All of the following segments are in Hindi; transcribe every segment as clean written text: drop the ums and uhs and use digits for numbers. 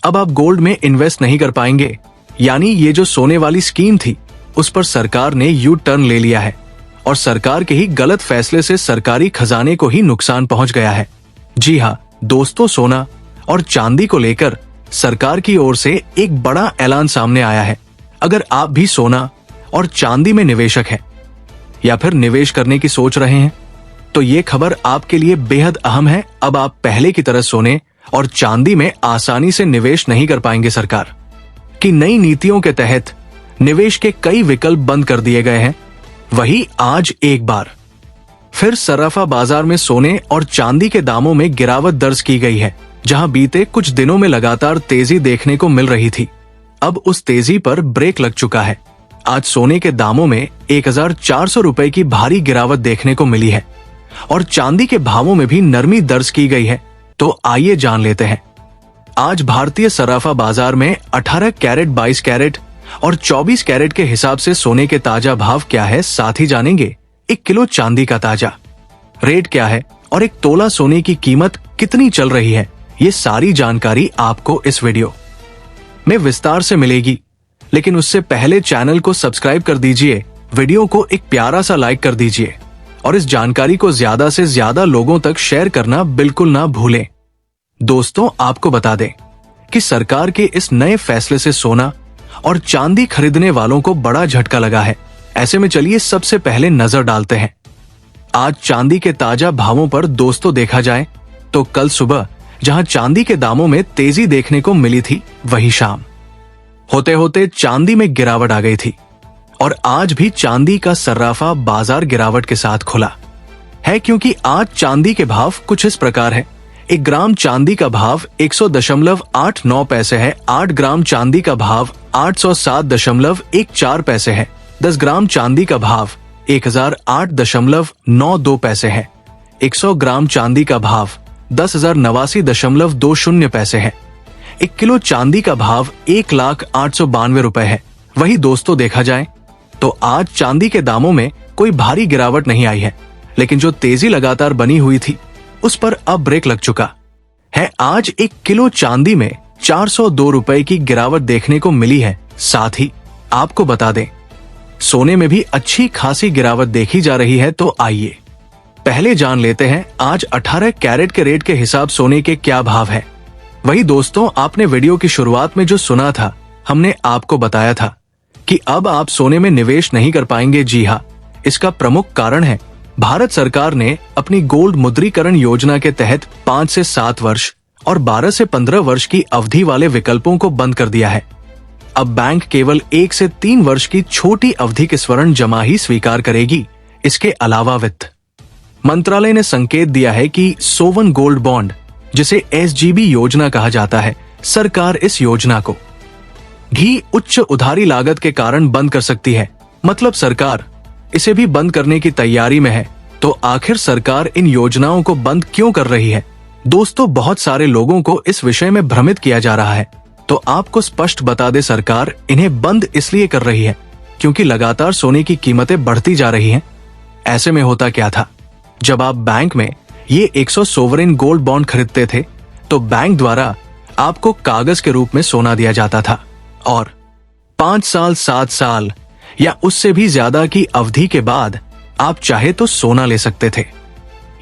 अब आप गोल्ड में इन्वेस्ट नहीं कर पाएंगे। यानी ये जो सोने वाली स्कीम थी उस पर सरकार ने यू टर्न ले लिया है और सरकार के ही गलत फैसले से सरकारी खजाने को ही नुकसान पहुंच गया है। जी हाँ दोस्तों, सोना और चांदी को लेकर सरकार की ओर से एक बड़ा ऐलान सामने आया है। अगर आप भी सोना और चांदी में निवेशक हैं या फिर निवेश करने की सोच रहे हैं तो ये खबर आपके लिए बेहद अहम है। अब आप पहले की तरह सोने और चांदी में आसानी से निवेश नहीं कर पाएंगे। सरकार की नई नीतियों के तहत निवेश के कई विकल्प बंद कर दिए गए हैं। वही आज एक बार फिर सराफा बाजार में सोने और चांदी के दामों में गिरावट दर्ज की गई है। जहां बीते कुछ दिनों में लगातार तेजी देखने को मिल रही थी, अब उस तेजी पर ब्रेक लग चुका है। आज सोने के दामों में 1400 रुपए की भारी गिरावट देखने को मिली है और चांदी के भावों में भी नरमी दर्ज की गई है। तो आइए जान लेते हैं आज भारतीय सराफा बाजार में 18 कैरेट, 22 कैरेट और 24 कैरेट के हिसाब से सोने के ताजा भाव क्या है। साथ ही जानेंगे 1 किलो चांदी का ताजा रेट क्या है और 1 तोला सोने की कीमत कितनी चल रही है। ये सारी जानकारी आपको इस वीडियो में विस्तार से मिलेगी, लेकिन उससे पहले चैनल को सब्सक्राइब कर दीजिए, वीडियो को एक प्यारा सा लाइक कर दीजिए और इस जानकारी को ज्यादा से ज्यादा लोगों तक शेयर करना बिल्कुल ना भूलें। दोस्तों, आपको बता दें कि सरकार के इस नए फैसले से सोना और चांदी खरीदने वालों को बड़ा झटका लगा है। ऐसे में चलिए सबसे पहले नजर डालते हैं आज चांदी के ताजा भावों पर। दोस्तों, देखा जाए तो कल सुबह जहां चांदी के दामों में तेजी देखने को मिली थी, वही शाम होते होते चांदी में गिरावट आ गई थी और आज भी चांदी का सर्राफा बाजार गिरावट के साथ खुला है, क्योंकि आज चांदी के भाव कुछ इस प्रकार है। 1 ग्राम चांदी का भाव 100.89 पैसे है। 8 ग्राम चांदी का भाव 807.14 पैसे है। 10 ग्राम चांदी का भाव 1008.92 पैसे है। 100 ग्राम चांदी का भाव 10,089.20 पैसे है। 1 किलो चांदी का भाव 1,0892 रुपए है। वही दोस्तों, देखा जाए तो आज चांदी के दामों में कोई भारी गिरावट नहीं आई है, लेकिन जो तेजी लगातार बनी हुई थी उस पर अब ब्रेक लग चुका है। आज 1 किलो चांदी में 402 रुपए की गिरावट देखने को मिली है। साथ ही आपको बता दें सोने में भी अच्छी खासी गिरावट देखी जा रही है। तो आइए पहले जान लेते हैं आज 18 कैरेट के रेट के हिसाब सोने के क्या भाव है। वही दोस्तों, आपने वीडियो की शुरुआत में जो सुना था, हमने आपको बताया था कि अब आप सोने में निवेश नहीं कर पाएंगे। जी हाँ, इसका प्रमुख कारण है भारत सरकार ने अपनी गोल्ड मुद्रीकरण योजना के तहत 5 से 7 वर्ष और 12 से 15 वर्ष की अवधि वाले विकल्पों को बंद कर दिया है। अब बैंक केवल 1 से 3 वर्ष की छोटी अवधि के स्वर्ण जमा ही स्वीकार करेगी। इसके अलावा वित्त मंत्रालय ने संकेत दिया है कि सोवन गोल्ड बॉन्ड, जिसे SGB योजना कहा जाता है, सरकार इस योजना को भी उच्च उधारी लागत के कारण बंद कर सकती है। मतलब सरकार इसे भी बंद करने की तैयारी में है। तो आखिर सरकार इन योजनाओं को बंद क्यों कर रही है? दोस्तों, बहुत सारे लोगों को इस विषय में भ्रमित किया जा रहा है, तो आपको स्पष्ट बता दे, सरकार इन्हें बंद इसलिए कर रही है क्योंकि लगातार सोने की कीमतें बढ़ती जा रही हैं। ऐसे में होता क्या था, जब आप बैंक में ये 100 सोवरेन गोल्ड बॉन्ड खरीदते थे तो बैंक द्वारा आपको कागज के रूप में सोना दिया जाता था और 5 साल, 7 साल या उससे भी ज्यादा की अवधि के बाद आप चाहे तो सोना ले सकते थे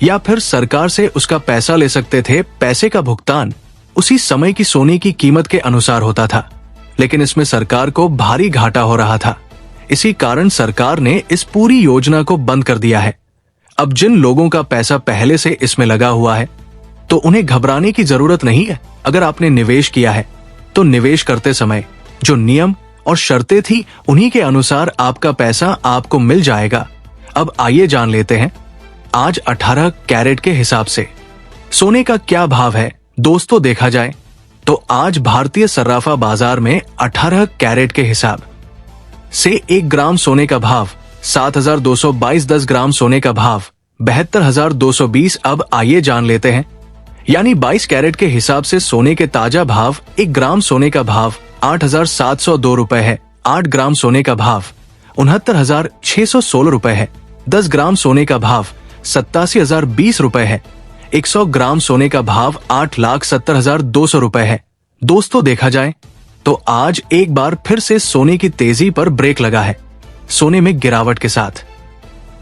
या फिर सरकार से उसका पैसा ले सकते थे। पैसे का भुगतान उसी समय की सोने की कीमत के अनुसार होता था, लेकिन इसमें सरकार को भारी घाटा हो रहा था। इसी कारण सरकार ने इस पूरी योजना को बंद कर दिया है। अब जिन लोगों का पैसा पहले से इसमें लगा हुआ है तो उन्हें घबराने की जरूरत नहीं है। अगर आपने निवेश किया है तो निवेश करते समय जो नियम और शर्तें थी उन्हीं के अनुसार आपका पैसा आपको मिल जाएगा। अब आइए जान लेते हैं आज 18 कैरेट के हिसाब से सोने का क्या भाव है। दोस्तों, देखा जाए तो आज भारतीय सर्राफा बाजार में 18 कैरेट के हिसाब से 1 ग्राम सोने का भाव 7,222, 10 ग्राम सोने का भाव 72,220। अब आइए जान लेते हैं यानी 22 कैरेट के हिसाब से सोने के ताजा भाव 1 ग्राम सोने का भाव 8,702 रुपए है। 8 ग्राम सोने का भाव 69,616 रुपए है। 10 ग्राम सोने का भाव 87,020 रुपए है। 100 ग्राम सोने का भाव 8,70,200 रुपए है। दोस्तों देखा जाए तो आज एक बार फिर से सोने की तेजी पर ब्रेक लगा है। सोने में गिरावट के साथ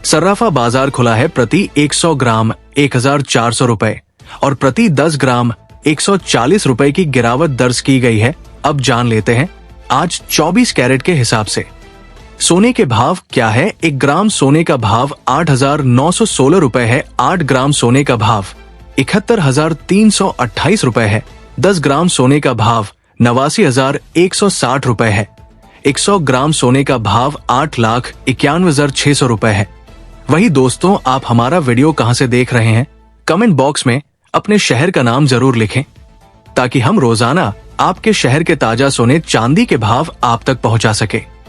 सर्राफा बाजार खुला है प्रति 100 ग्राम 1400 रुपए और प्रति 10 ग्राम 140 रुपए की गिरावट दर्ज की गई है। अब जान लेते हैं आज 24 कैरेट के हिसाब से सोने के भाव क्या है। 1 ग्राम सोने का भाव 8,916 रुपए है। 8 ग्राम सोने का भाव 71,328 रुपए है। 10 ग्राम सोने का भाव 89,160 रुपए है। 100 ग्राम सोने का भाव 8,91,600 रुपए है। वही दोस्तों, आप हमारा वीडियो कहां से देख रहे हैं, कमेंट बॉक्स में अपने शहर का नाम जरूर लिखें ताकि हम रोजाना आपके शहर के ताजा सोने चांदी के भाव आप तक पहुंचा सके।